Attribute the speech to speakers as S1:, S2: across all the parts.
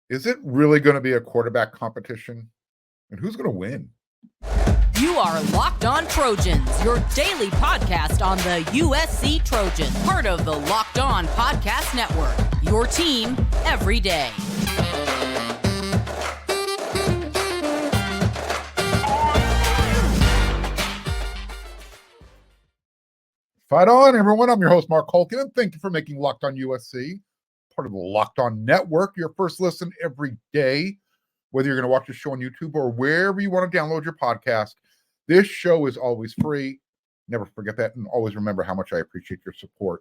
S1: Is it really going to be a quarterback competition? And who's going to win?
S2: You are Locked On Trojans, your daily podcast on the USC Trojans, part of the Locked On Podcast Network, your team every day.
S1: Fight on, everyone. I'm your host, Mark Holkin, and thank you for making Locked On USC part of the Locked On Network, your first listen every day. Whether you're going to watch the show on YouTube or wherever you want to download your podcast, this show is always free. Never forget that, and always remember how much I appreciate your support.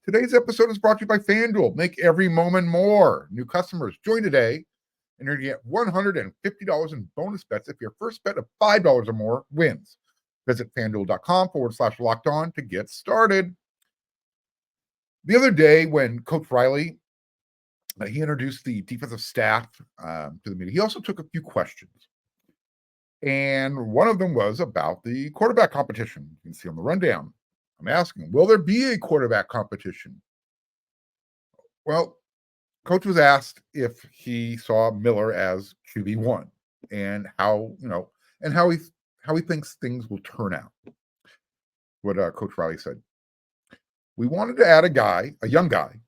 S1: Today's episode is brought to you by FanDuel. Make every moment more. New customers, join today, and you're going to get $150 in bonus bets if your first bet of $5 or more wins. Visit FanDuel.com/locked on to get started. The other day when Coach Riley, he introduced the defensive staff to the media, he also took a few questions. And one of them was about the quarterback competition. You can see on the rundown. I'm asking, will there be a quarterback competition? Well, Coach was asked if he saw Miller as QB1 and how he thinks things will turn out. What Coach Riley said. We wanted to add a young guy,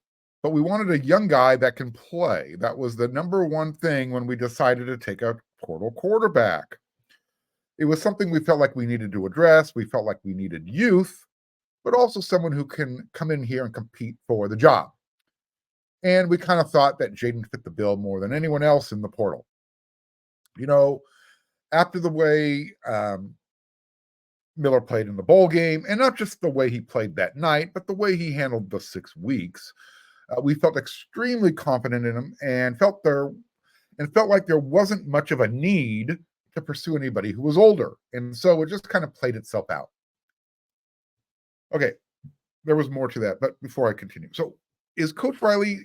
S1: but we wanted a young guy that can play. That was the number one thing when we decided to take a portal quarterback. It was something we felt like we needed to address. We felt like we needed youth, but also someone who can come in here and compete for the job. And we kind of thought that Jaden fit the bill more than anyone else in the portal. You know, after the way Miller played in the bowl game, and not just the way he played that night, but the way he handled the 6 weeks, we felt extremely confident in him and felt like there wasn't much of a need to pursue anybody who was older. And so it just kind of played itself out. Okay, there was more to that, but before I continue. So is Coach Riley,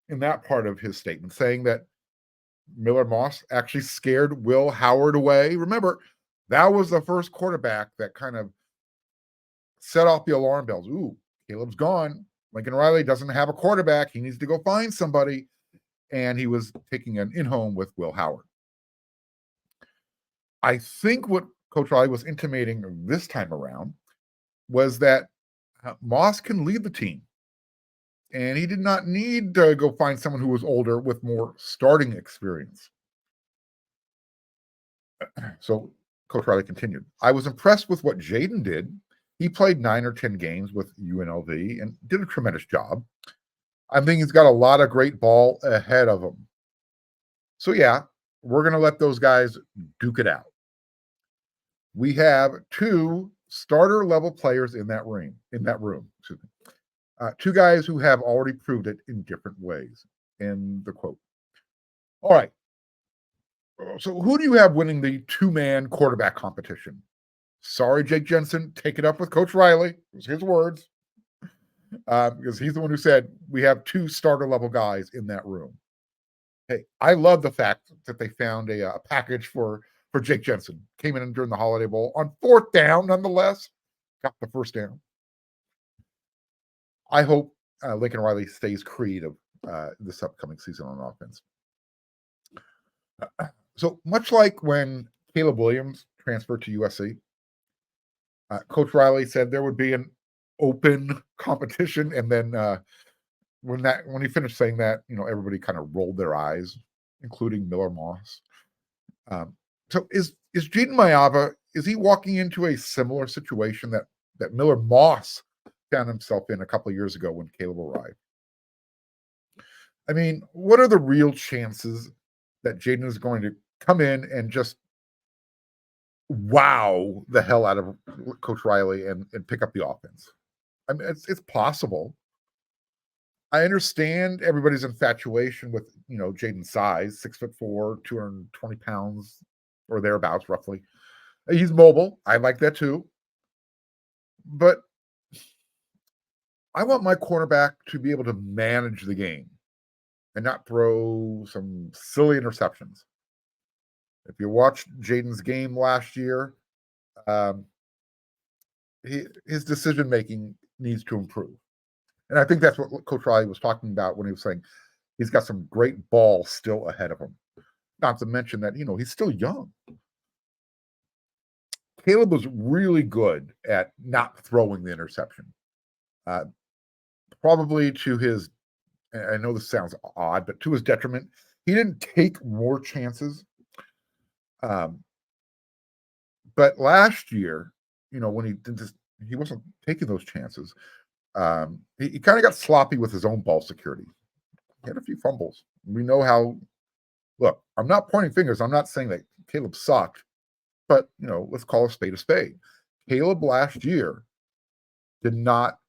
S1: in that part of his statement, saying that Miller Moss actually scared Will Howard away? Remember, that was the first quarterback that kind of set off the alarm bells. Ooh, Caleb's gone. Lincoln Riley doesn't have a quarterback. He needs to go find somebody. And he was taking an in-home with Will Howard. I think what Coach Riley was intimating this time around was that Moss can lead the team. And he did not need to go find someone who was older with more starting experience. So Coach Riley continued, I was impressed with what Jaden did. He played 9 or 10 games with UNLV and did a tremendous job. I think he's got a lot of great ball ahead of him. So yeah, we're going to let those guys duke it out. We have 2 starter level players in that room. Excuse me. 2 guys who have already proved it in different ways. End the quote. All right. So who do you have winning the 2-man quarterback competition? Sorry, Jake Jensen, take it up with Coach Riley. It was his words. Because he's the one who said we have 2 starter level guys in that room. Hey, I love the fact that they found a package for Jake Jensen. Came in during the Holiday Bowl on 4th down, nonetheless. Got the first down. I hope Lincoln Riley stays creative this upcoming season on offense. So much like when Caleb Williams transferred to USC, Coach Riley said there would be an open competition, and then when he finished saying that, everybody kind of rolled their eyes, including Miller Moss. So is Jaden Maiava, is he walking into a similar situation that Miller Moss found himself in a couple of years ago when Caleb arrived? I mean, what are the real chances that Jaden is going to come in and just wow the hell out of Coach Riley and pick up the offense? I mean, it's possible. I understand everybody's infatuation with, Jaden's size, 6'4", 220 pounds or thereabouts, roughly. He's mobile. I like that too. But I want my cornerback to be able to manage the game and not throw some silly interceptions. If you watched Jaden's game last year, his decision-making needs to improve. And I think that's what Coach Riley was talking about when he was saying, He's got some great ball still ahead of him. Not to mention that, he's still young. Caleb was really good at not throwing the interception. Probably to his, I know this sounds odd, but to his detriment, he didn't take more chances. But last year, when he did this, he wasn't taking those chances. He kind of got sloppy with his own ball security. He had a few fumbles. We know how. Look, I'm not pointing fingers. I'm not saying that Caleb sucked, but let's call a spade a spade. Caleb last year did not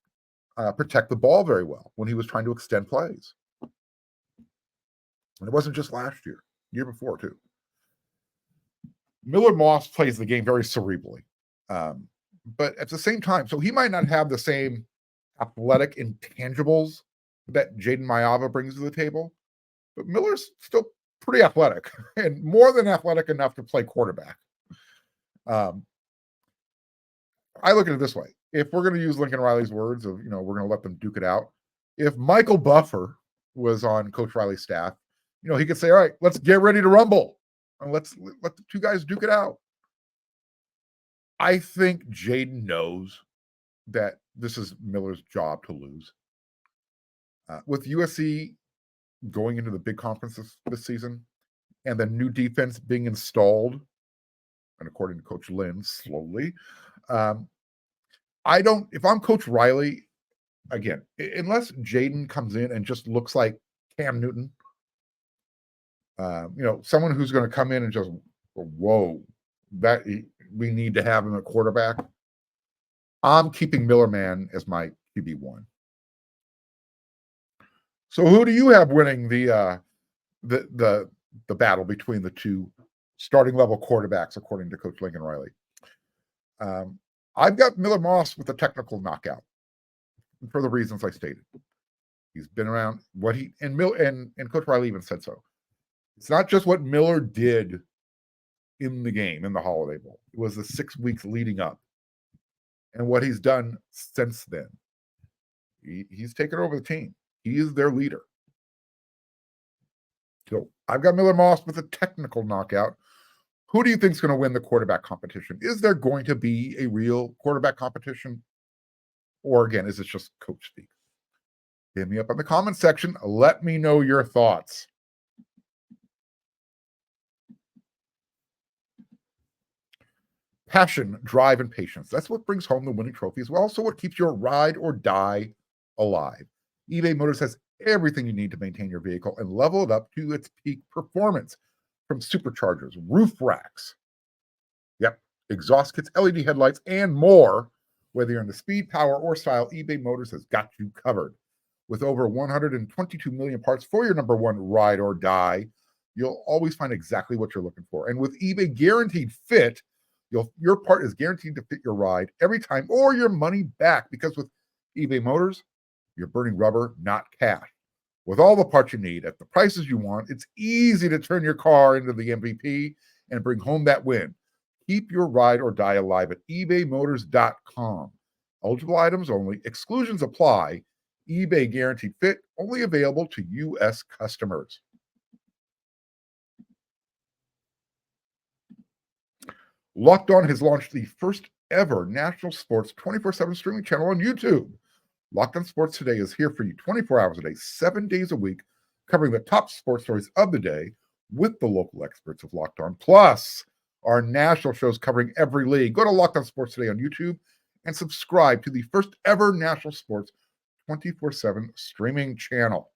S1: protect the ball very well when he was trying to extend plays. And it wasn't just last year, year before too. Miller Moss plays the game very cerebrally. But at the same time, so he might not have the same athletic intangibles that Jaden Mayava brings to the table, but Miller's still pretty athletic and more than athletic enough to play quarterback. I look at it this way. If we're going to use Lincoln Riley's words of, we're going to let them duke it out. If Michael Buffer was on Coach Riley's staff, he could say, all right, let's get ready to rumble. And let's let the two guys duke it out. I think Jaden knows that this is Miller's job to lose. With USC going into the big conference this season and the new defense being installed, and according to Coach Lynn, slowly, if I'm Coach Riley, again, unless Jaden comes in and just looks like Cam Newton, someone who's going to come in and just, whoa, that we need to have him at quarterback. I'm keeping Millerman as my QB1. So who do you have winning the battle between the two starting level quarterbacks, according to Coach Lincoln Riley? I've got Miller Moss with a technical knockout for the reasons I stated. He's been around and Coach Riley even said so. It's not just what Miller did in the game, in the Holiday Bowl. It was the 6 weeks leading up and what he's done since then. He's taken over the team. He is their leader. So I've got Miller Moss with a technical knockout. Who do you think is going to win the quarterback competition? Is there going to be a real quarterback competition? Or again, is it just coach speak? Hit me up in the comment section. Let me know your thoughts. Passion, drive, and patience. That's what brings home the winning trophy as well. So what keeps your ride or die alive? eBay Motors has everything you need to maintain your vehicle and level it up to its peak performance. From superchargers, roof racks, exhaust kits, LED headlights, and more. Whether you're into speed, power, or style, eBay Motors has got you covered. With over 122 million parts for your number one ride or die, you'll always find exactly what you're looking for. And with eBay Guaranteed Fit, your part is guaranteed to fit your ride every time or your money back, because with eBay Motors, you're burning rubber, not cash. With all the parts you need at the prices you want, it's easy to turn your car into the MVP and bring home that win. Keep your ride or die alive at ebaymotors.com. Eligible items only. Exclusions apply. eBay Guaranteed Fit only available to U.S. customers. Locked On has launched the first ever national sports 24/7 streaming channel on YouTube. Locked On Sports Today is here for you 24 hours a day, 7 days a week, covering the top sports stories of the day with the local experts of Locked On, plus our national shows covering every league. Go to Locked On Sports Today on YouTube and subscribe to the first ever national sports 24/7 streaming channel.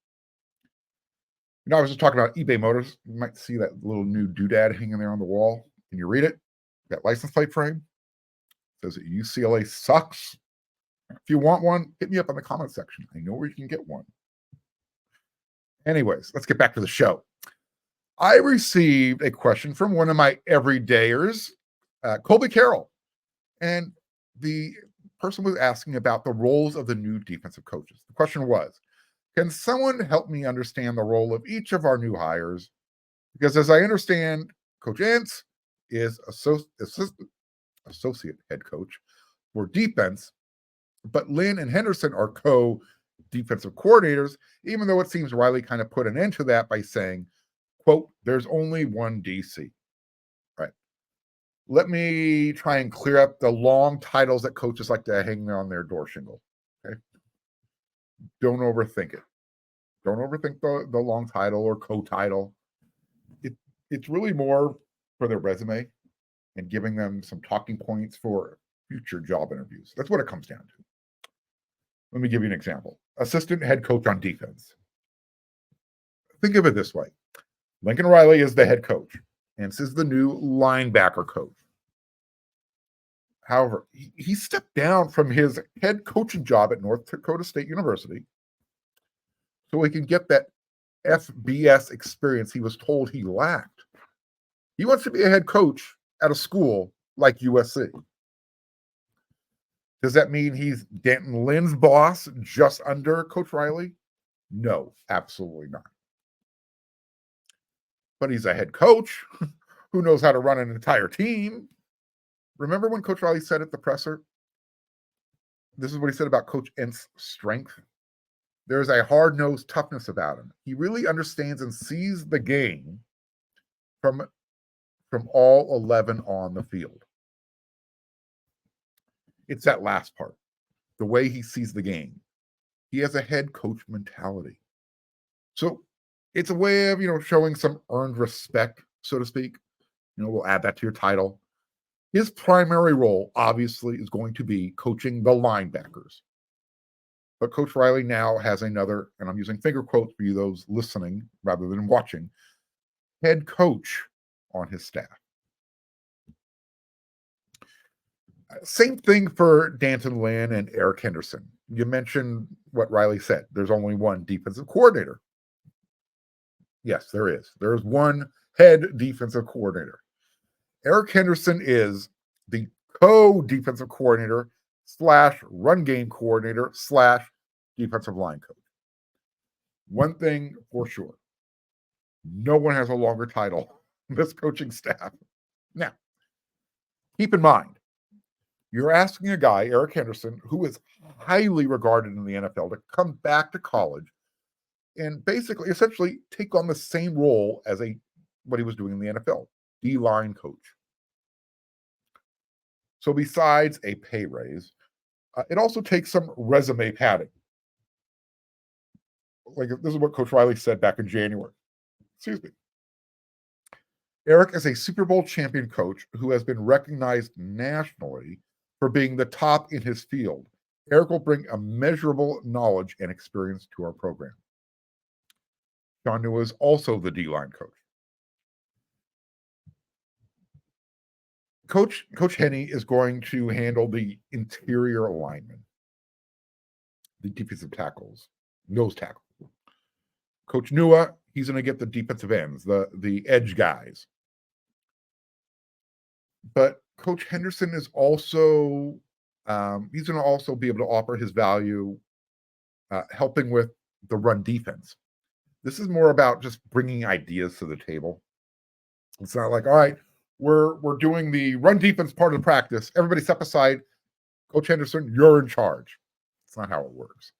S1: I was just talking about eBay Motors. You might see that little new doodad hanging there on the wall. Can you read it? That license plate frame says that UCLA sucks. If you want one, hit me up in the comment section. I know where you can get one. Anyways, let's get back to the show. I received a question from one of my everydayers, Colby Carroll. And the person was asking about the roles of the new defensive coaches. The question was, can someone help me understand the role of each of our new hires? Because as I understand, Coach Entz is associate head coach for defense, but Lynn and Henderson are defensive coordinators, even though it seems Riley kind of put an end to that by saying, quote, there's only one DC. Right. Let me try and clear up the long titles that coaches like to hang on their door shingle. Okay. Don't overthink it. Don't overthink the long title or co-title. It's really more for their resume and giving them some talking points for future job interviews. That's what it comes down to. Let me give you an example. Assistant head coach on defense. Think of it this way. Lincoln Riley is the head coach, and this is the new linebacker coach. However, he stepped down from his head coaching job at North Dakota State University so he can get that FBS experience he was told he lacked. He wants to be a head coach at a school like USC. Does that mean he's Antonlynn's boss just under Coach Riley? No, absolutely not. But he's a head coach who knows how to run an entire team. Remember when Coach Riley said at the presser? This is what he said about Coach Ent's strength. There's a hard-nosed toughness about him. He really understands and sees the game from all 11 on the field. It's that last part, the way he sees the game. He has a head coach mentality. So it's a way of, showing some earned respect, so to speak. We'll add that to your title. His primary role, obviously, is going to be coaching the linebackers. But Coach Riley now has another, and I'm using finger quotes for you, those listening rather than watching, head coach on his staff. Same thing for Antonlynn and Eric Henderson. You mentioned what Riley said. There's only one defensive coordinator. Yes, there is. There's one head defensive coordinator. Eric Henderson is the co-defensive coordinator / run game coordinator / defensive line coach. One thing for sure, no one has a longer title than this coaching staff. Now, keep in mind, you're asking a guy, Eric Henderson, who is highly regarded in the NFL, to come back to college and essentially take on the same role as what he was doing in the NFL, D-line coach. So besides a pay raise, it also takes some resume padding. Like, this is what Coach Riley said back in January. Excuse me. Eric is a Super Bowl champion coach who has been recognized nationally for being the top in his field. Eric will bring immeasurable knowledge and experience to our program. John Nua is also the D-line coach. Coach Henney is going to handle the interior linemen, the defensive tackles, nose tackle. Coach Nua, he's going to get the defensive ends, the edge guys. But Coach Henderson is also, he's going to also be able to offer his value helping with the run defense. This is more about just bringing ideas to the table. It's not like, all right, we're doing the run defense part of the practice. Everybody step aside. Coach Henderson, you're in charge. It's not how it works.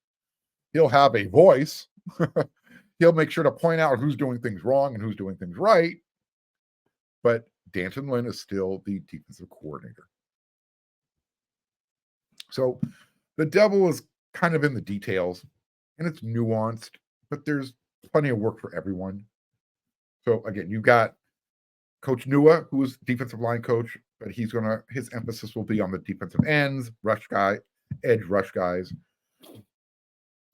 S1: He'll have a voice. He'll make sure to point out who's doing things wrong and who's doing things right. But Antonlynn is still the defensive coordinator. So the devil is kind of in the details, and it's nuanced, but there's plenty of work for everyone. So again, you've got Coach Nua, who is defensive line coach, but his emphasis will be on the defensive ends, edge rush guys.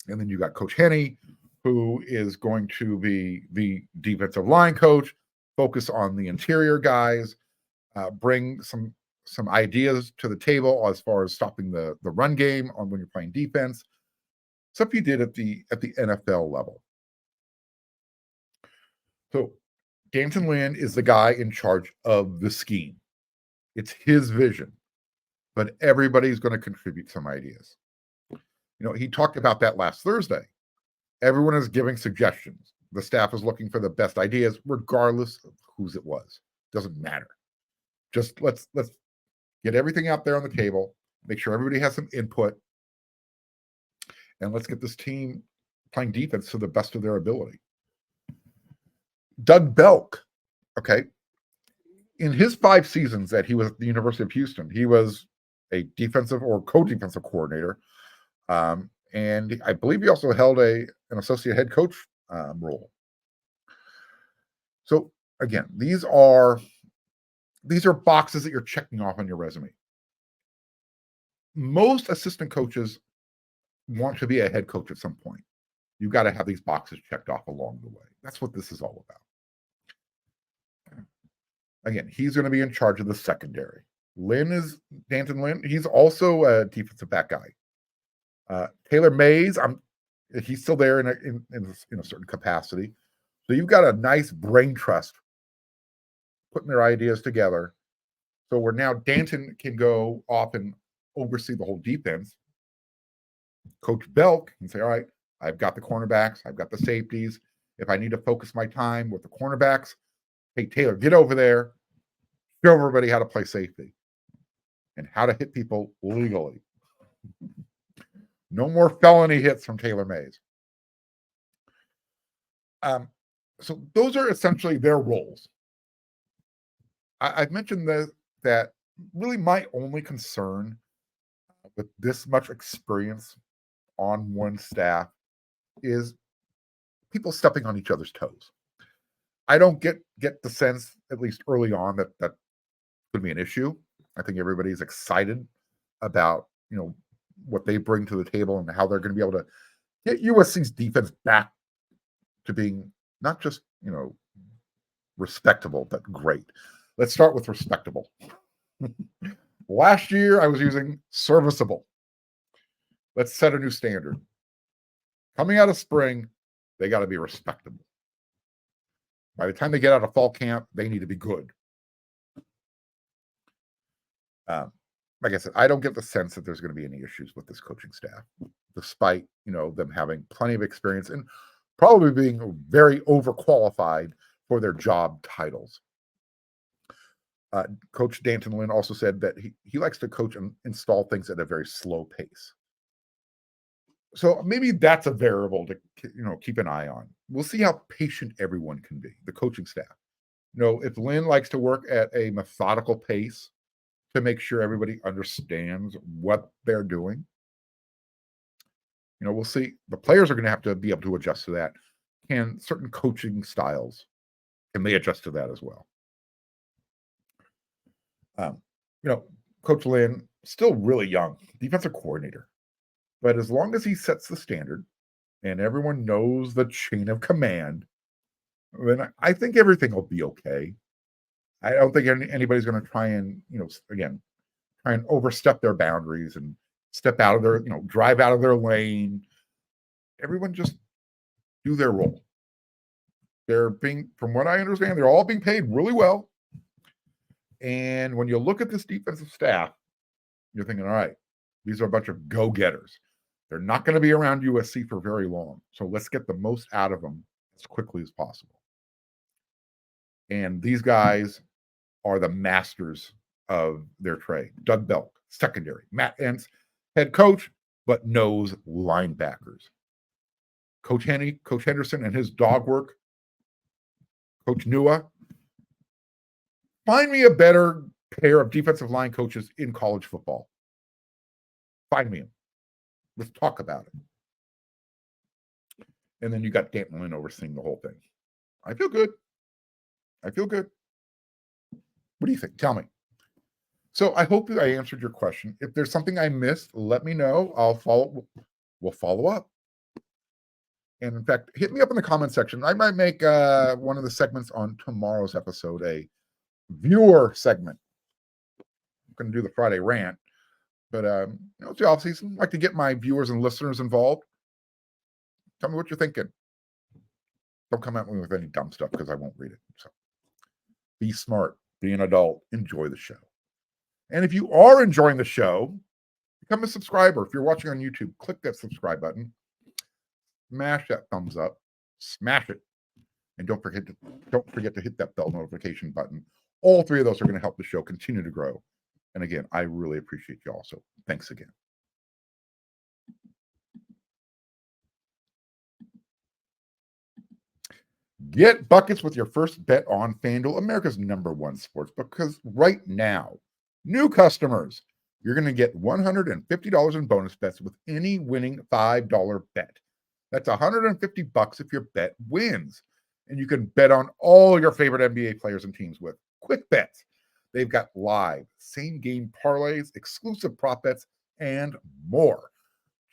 S1: And then you got Coach Henney, who is going to be the defensive line coach, focus on the interior guys, bring some ideas to the table as far as stopping the run game on when you're playing defense. Stuff you did at the NFL level. So Antonlynn is the guy in charge of the scheme. It's his vision, but everybody's going to contribute some ideas. He talked about that last Thursday. Everyone is giving suggestions. The staff is looking for the best ideas, regardless of whose it was. Doesn't matter. Just let's get everything out there on the table. Make sure everybody has some input, and let's get this team playing defense to the best of their ability. Doug Belk, okay, in his 5 seasons that he was at the University of Houston, he was a defensive or co-defensive coordinator, and I believe he also held an associate head coach role. So again, these are boxes that you're checking off on your resume. Most assistant coaches want to be a head coach at some point. You've got to have these boxes checked off along the way. That's what this is all about. Again, he's going to be in charge of the secondary. Danton Lynn. He's also a defensive back guy. Taylor Mays, he's still there in a certain capacity. So you've got a nice brain trust putting their ideas together. So where now Danton can go off and oversee the whole defense. Coach Belk can say, all right, I've got the cornerbacks, I've got the safeties. If I need to focus my time with the cornerbacks, hey, Taylor, get over there, show everybody how to play safety and how to hit people legally. No more felony hits from Taylor Mays. So those are essentially their roles. I've mentioned that really my only concern with this much experience on one staff is people stepping on each other's toes. I don't get the sense, at least early on, that could be an issue. I think everybody's excited about what they bring to the table and how they're going to be able to get USC's defense back to being not just respectable, but great. Let's start with respectable. Last year, I was using serviceable. Let's set a new standard. Coming out of spring, they got to be respectable. By the time they get out of fall camp, they need to be good. Like I said, I don't get the sense that there's going to be any issues with this coaching staff, despite them having plenty of experience and probably being very overqualified for their job titles. Coach Danton Lynn also said that he likes to coach and install things at a very slow pace. So maybe that's a variable to keep an eye on. We'll see how patient everyone can be, the coaching staff. If Lynn likes to work at a methodical pace to make sure everybody understands what they're doing, we'll see. The players are going to have to be able to adjust to that. Can certain coaching styles, can they adjust to that as well? Coach Lynn, still really young, defensive coordinator. But as long as he sets the standard and everyone knows the chain of command, then I think everything will be okay. I don't think anybody's going to try and, try and overstep their boundaries and step out of their, drive out of their lane. Everyone just do their role. From what I understand, they're all being paid really well. And when you look at this defensive staff, you're thinking, all right, these are a bunch of go-getters. They're not going to be around USC for very long. So let's get the most out of them as quickly as possible. And these guys are the masters of their trade. Doug Belk, secondary. Matt Entz, head coach, but knows linebackers. Coach Henderson and his dog work. Coach Nua. Find me a better pair of defensive line coaches in college football. Find me them. Let's talk about it. And then you got Danton Lynn overseeing the whole thing. I feel good. What do you think? Tell me. So I hope I answered your question. If there's something I missed, let me know. We'll follow up. And in fact, hit me up in the comment section. I might make one of the segments on tomorrow's episode a viewer segment. I'm going to do the Friday rant. But, it's the off season. I like to get my viewers and listeners involved. Tell me what you're thinking. Don't come at me with any dumb stuff because I won't read it. So be smart, be an adult, enjoy the show. And if you are enjoying the show, become a subscriber. If you're watching on YouTube, click that subscribe button. Smash that thumbs up. Smash it. And don't forget to hit that bell notification button. All 3 of those are going to help the show continue to grow. And again, I really appreciate you all. So thanks again. Get buckets with your first bet on FanDuel, America's #1 sports, because right now, new customers, you're going to get $150 in bonus bets with any winning $5 bet. That's $150 if your bet wins. And you can bet on all your favorite NBA players and teams with quick bets. They've got live, same game parlays, exclusive prop bets, and more.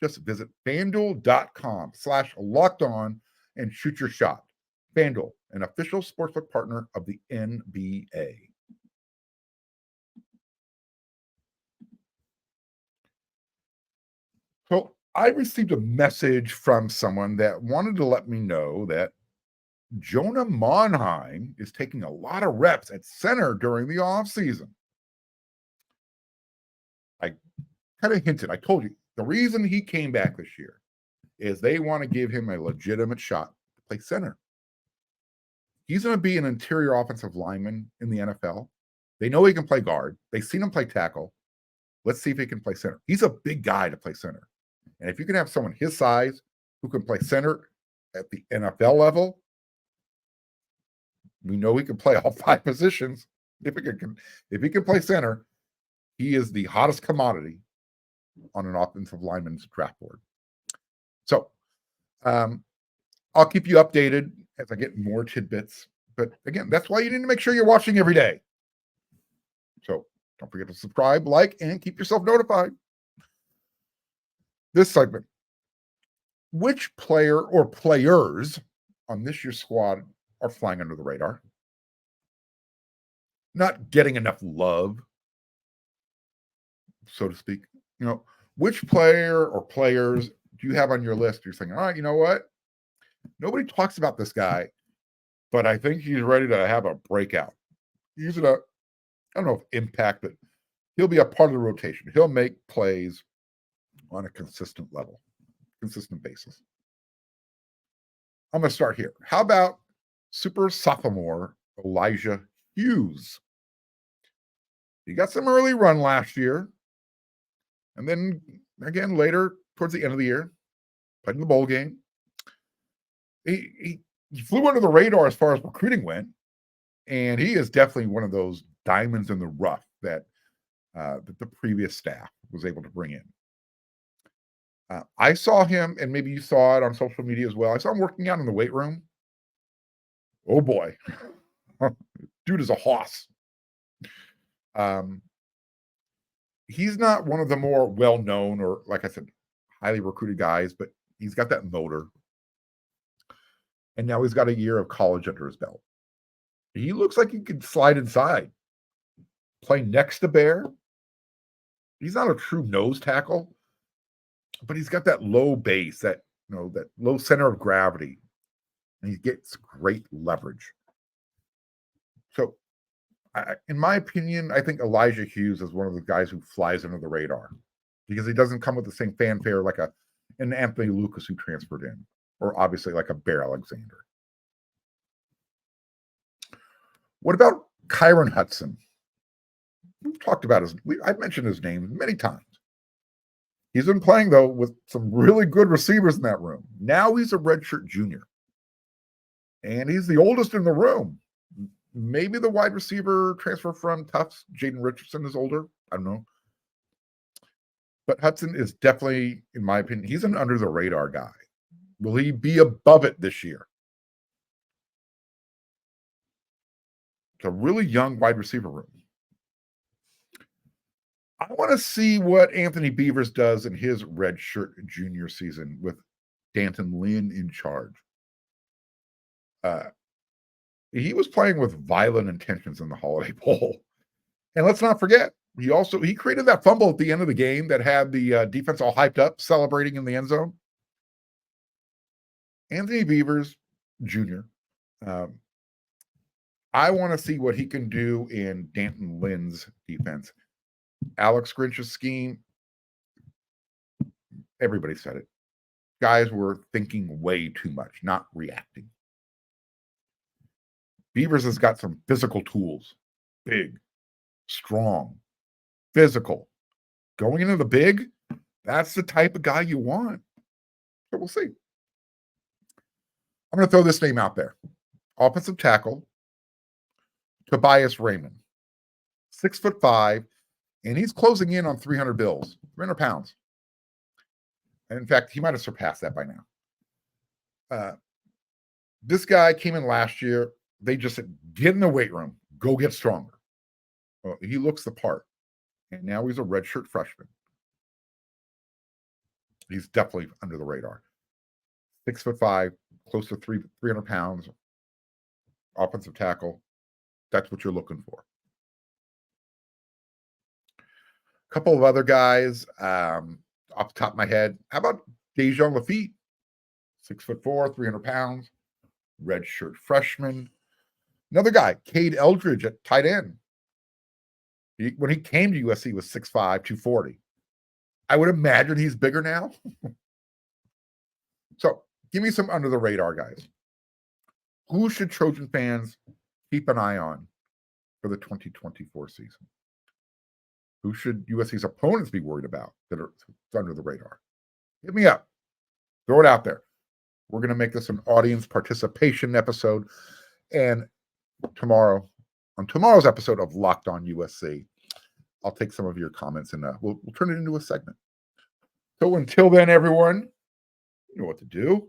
S1: Just visit FanDuel.com/lockedon and shoot your shot. FanDuel, an official sportsbook partner of the NBA. So I received a message from someone that wanted to let me know that Jonah Monheim is taking a lot of reps at center during the offseason. I kind of hinted, I told you, the reason he came back this year is they want to give him a legitimate shot to play center. He's going to be an interior offensive lineman in the NFL. They know he can play guard. They've seen him play tackle. Let's see if he can play center. He's a big guy to play center. And if you can have someone his size who can play center at the NFL level, we know he can play all 5 positions. If he can play center, he is the hottest commodity on an offensive lineman's draft board. So I'll keep you updated as I get more tidbits. But again, that's why you need to make sure you're watching every day. So don't forget to subscribe, like, and keep yourself notified. This segment, which player or players on this year's squad are flying under the radar? Not getting enough love, so to speak. Which player or players do you have on your list? You're saying, all right, you know what? Nobody talks about this guy, but I think he's ready to have a breakout. He's I don't know if impact, but he'll be a part of the rotation. He'll make plays on a consistent level, consistent basis. I'm going to start here. How about super sophomore Elijah Hughes? He got some early run last year. And then again, later, towards the end of the year, played in the bowl game. He flew under the radar as far as recruiting went. And he is definitely one of those diamonds in the rough that the previous staff was able to bring in. I saw him, and maybe you saw it on social media as well. I saw him working out in the weight room. Oh boy, dude is a hoss. He's not one of the more well-known or, like I said, highly recruited guys, but he's got that motor. And now he's got a year of college under his belt. He looks like he could slide inside, play next to Bear. He's not a true nose tackle, but he's got that low base, that low center of gravity, and he gets great leverage. So, in my opinion, I think Elijah Hughes is one of the guys who flies under the radar because he doesn't come with the same fanfare like an Anthony Lucas who transferred in, or obviously like a Bear Alexander. What about Kyron Hudson? We've talked about I've mentioned his name many times. He's been playing, though, with some really good receivers in that room. Now he's a redshirt junior. And he's the oldest in the room. Maybe the wide receiver transfer from Tufts, Jaden Richardson, is older. I don't know. But Hudson is definitely, in my opinion, he's an under-the-radar guy. Will he be above it this year? It's a really young wide receiver room. I want to see what Anthony Beavers does in his redshirt junior season with Antonlynn in charge. He was playing with violent intentions in the Holiday Bowl. And let's not forget, he created that fumble at the end of the game that had the defense all hyped up, celebrating in the end zone. Anthony Beavers Jr., I want to see what he can do in Antonlynn's defense. Alex Grinch's scheme, everybody said it. Guys were thinking way too much, not reacting. Beavers has got some physical tools. Big, strong, physical. Going into the big, that's the type of guy you want. So we'll see. I'm going to throw this name out there. offensive tackle, Tobias Raymond, 6'5", and he's closing in on 300 pounds. And in fact, he might have surpassed that by now. This guy came in last year. They just said, get in the weight room, go get stronger. Well, he looks the part, and now he's a redshirt freshman. He's definitely under the radar. 6'5", close to 300 pounds, offensive tackle. That's what you're looking for. A couple of other guys, off the top of my head. How about Dejon Lafitte? 6'4", 300 pounds, redshirt freshman. Another guy, Cade Eldridge at tight end. When he came to USC, he was 6'5", 240. I would imagine he's bigger now. So give me some under the radar guys. Who should Trojan fans keep an eye on for the 2024 season? Who should USC's opponents be worried about that are under the radar? Hit me up. Throw it out there. We're going to make this an audience participation episode. And on tomorrow's episode of Locked On USC, I'll take some of your comments and we'll turn it into a segment. So until then, everyone, you know what to do.